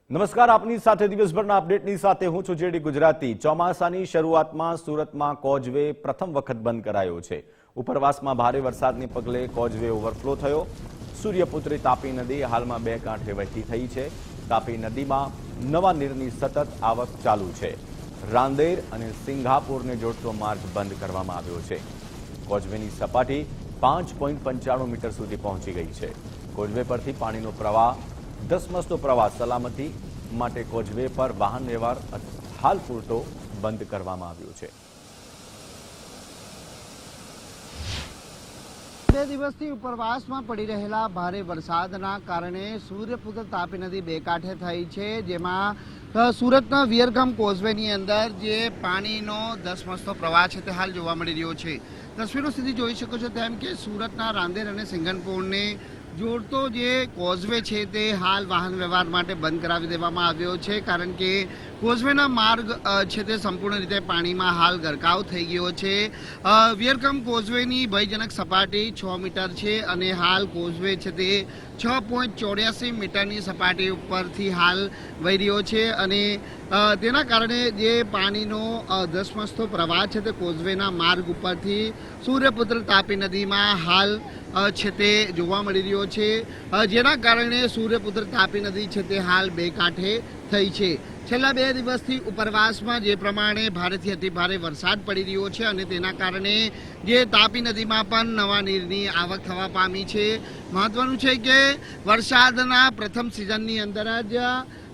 નમસ્કાર, આપની સાથે દિવસભરના અપડેટની સાથે હું છું જેડી ગુજરાતી। ચોમાસાની શરૂઆતમાં સુરતમાં કોઝવે પ્રથમ વખત બંધ કરાયો છે। ઉપરવાસમાં ભારે વરસાદને પગલે કોઝવે ઓવરફ્લો થયો। સૂર્યપુત્રી તાપી નદી હાલમાં બે કાંઠે વહેતી થઈ છે। તાપી નદીમાં નવા નીરની સતત આવક ચાલુ છે। રાંદેર અને સિંઘાપુરને જોડતો માર્ગ બંધ કરવામાં આવ્યો છે। કોઝવેની સપાટી 5.95 મીટર સુધી પહોંચી ગઈ છે। કોઝવે પરથી પાણીનો પ્રવાહ ધસમસતો પ્રવાહ સલામતી માટે કોઝવે પર વાહન વ્યવહાર હાલ પૂરતો બંધ કરવામાં આવ્યો છે। બે દિવસથી ઉપરવાસમાં પડી રહેલા ભારે વરસાદના કારણે સૂર્યપુત્ર તાપી નદી બે કાંઠે થઈ છે, જેમાં સુરતના વિયરગામ કોઝવેની અંદર જે પાણીનો ધસમસતો પ્રવાહ છે તે હાલ જોવા મળી રહ્યો છે। તસવીરો સુધી જોઈ શકો છો તેમ કે સુરતના રાંદેર અને સિંઘનપુરને જોડતો જે કોઝવે છે તે હાલ વાહન વ્યવહાર માટે બંધ કરાવી દેવામાં આવ્યો છે, કારણ કે કોઝવેના માર્ગ છે તે સંપૂર્ણ રીતે પાણીમાં હાલ ગરકાવ થઈ ગયો છે। વિયરગામ કોઝવેની ભયજનક સપાટી 6 મીટર છે અને હાલ કોઝવે છે તે 6.84 મીટરની સપાટી ઉપરથી હાલ વહી રહ્યો છે અને તેના કારણે જે પાણીનો ધસમસતો પ્રવાહ છે તે કોઝવેના માર્ગ ઉપરથી સૂર્યપુત્ર તાપી નદીમાં હાલ છે તે જોવા મળી રહ્યો છે, જેના કારણે સૂર્યપુત્ર તાપી નદી છે તે હાલ બે કાંઠે થઈ છે। છેલ્લા 2 દિવસથી ઉપરવાસમાં જે પ્રમાણે ભારેથી અતિ ભારે વરસાદ પડી રહ્યો છે અને તેના કારણે જે તાપી નદીમાં પણ નવા નીરની આવક થવા પામી છે। મહત્વનું છે કે વરસાદના પ્રથમ સિઝનની અંદર જ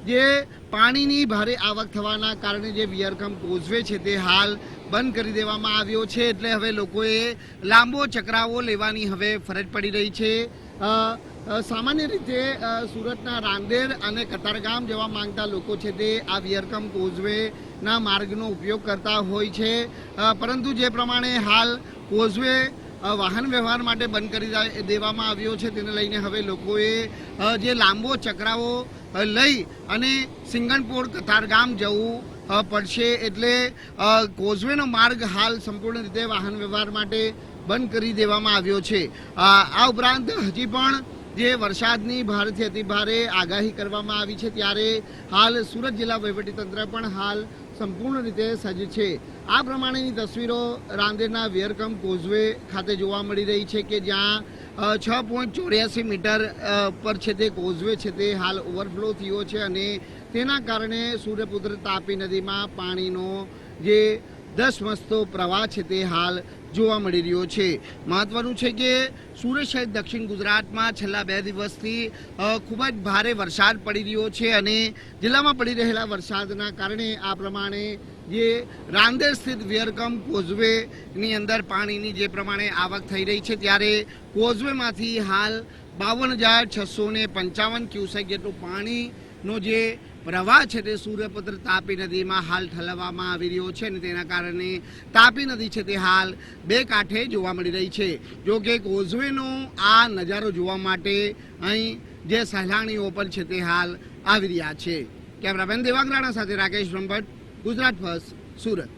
જે પાણીની ભારે આવક થવાના કારણે જે વિયરગામ કોઝવે છે તે હાલ બંધ કરી દેવામાં આવ્યો છે, એટલે હવે લોકોએ લાંબો ચકરાવો લેવાની હવે ફરજ પડી રહી છે। સામાન્ય રીતે સુરતના રાંદેર અને કતારગામ જવા માંગતા લોકો છે તે આ વિયરગામ કોઝવેના માર્ગનો ઉપયોગ કરતા હોય છે, પરંતુ જે પ્રમાણે હાલ કોઝવે વાહન વ્યવહાર માટે બંધ કરી દેવામાં આવ્યો છે તેને લઈને હવે લોકોએ જે લાંબો ચકરાવો લઈ અને સિંઘનપુર કતારગામ જવું પડશે, એટલે કોઝવેનો માર્ગ હાલ સંપૂર્ણ રીતે વાહન વ્યવહાર માટે બંધ કરી દેવામાં આવ્યો છે। આ ઉપરાંત હજી પણ જે વરસાદની ભારેથી અતિ ભારે આગાહી કરવામાં આવી છે, ત્યારે હાલ સુરત જિલ્લા વહીવટીતંત્ર પણ હાલ સંપૂર્ણ રીતે સજ્જ છે। આ પ્રમાણેની તસવીરો રાંદેરના વિયરગામ કોઝવે ખાતે જોવા મળી રહી છે કે જ્યાં 6.84 મીટર પર છે તે કોઝવે છે તે હાલ ઓવરફ્લો થયો છે અને તેના કારણે સૂર્યપુત્ર તાપી નદીમાં પાણીનો જે ધસમસતો પ્રવાહ છે તે હાલ જોવા મળી રહ્યો છે। મહત્વનું છે કે સુરત સહિત દક્ષિણ ગુજરાતમાં છેલ્લા 2 દિવસથી ખૂબ જ ભારે વરસાદ પડી રહ્યો છે અને જિલ્લામાં પડી રહેલા વરસાદના કારણે આ પ્રમાણે જે રાંદેર સ્થિત વિયરગામ કોઝવેની અંદર પાણીની જે પ્રમાણે આવક થઈ રહી છે, ત્યારે કોઝવેમાંથી હાલ 52,655 ક્યુસેક જેટલું પાણીનો જે પ્રવાહ છે તે સૂર્યપુત્ર તાપી નદીમાં હાલ ઠલવવામાં આવી રહ્યો છે અને તેના કારણે તાપી નદી છે તે હાલ બે કાંઠે જોવા મળી રહી છે। જો કે કોઝવેનો આ નજારો જોવા માટે અહીં જે સહેલાણીઓ પણ છે તે હાલ આવી રહ્યા છે। કેમેરામેન દેવાંગરાણા સાથે રાકેશ બ્રહ્મભટ્ટ, ગુજરાત ફર્સ્ટ, સુરત।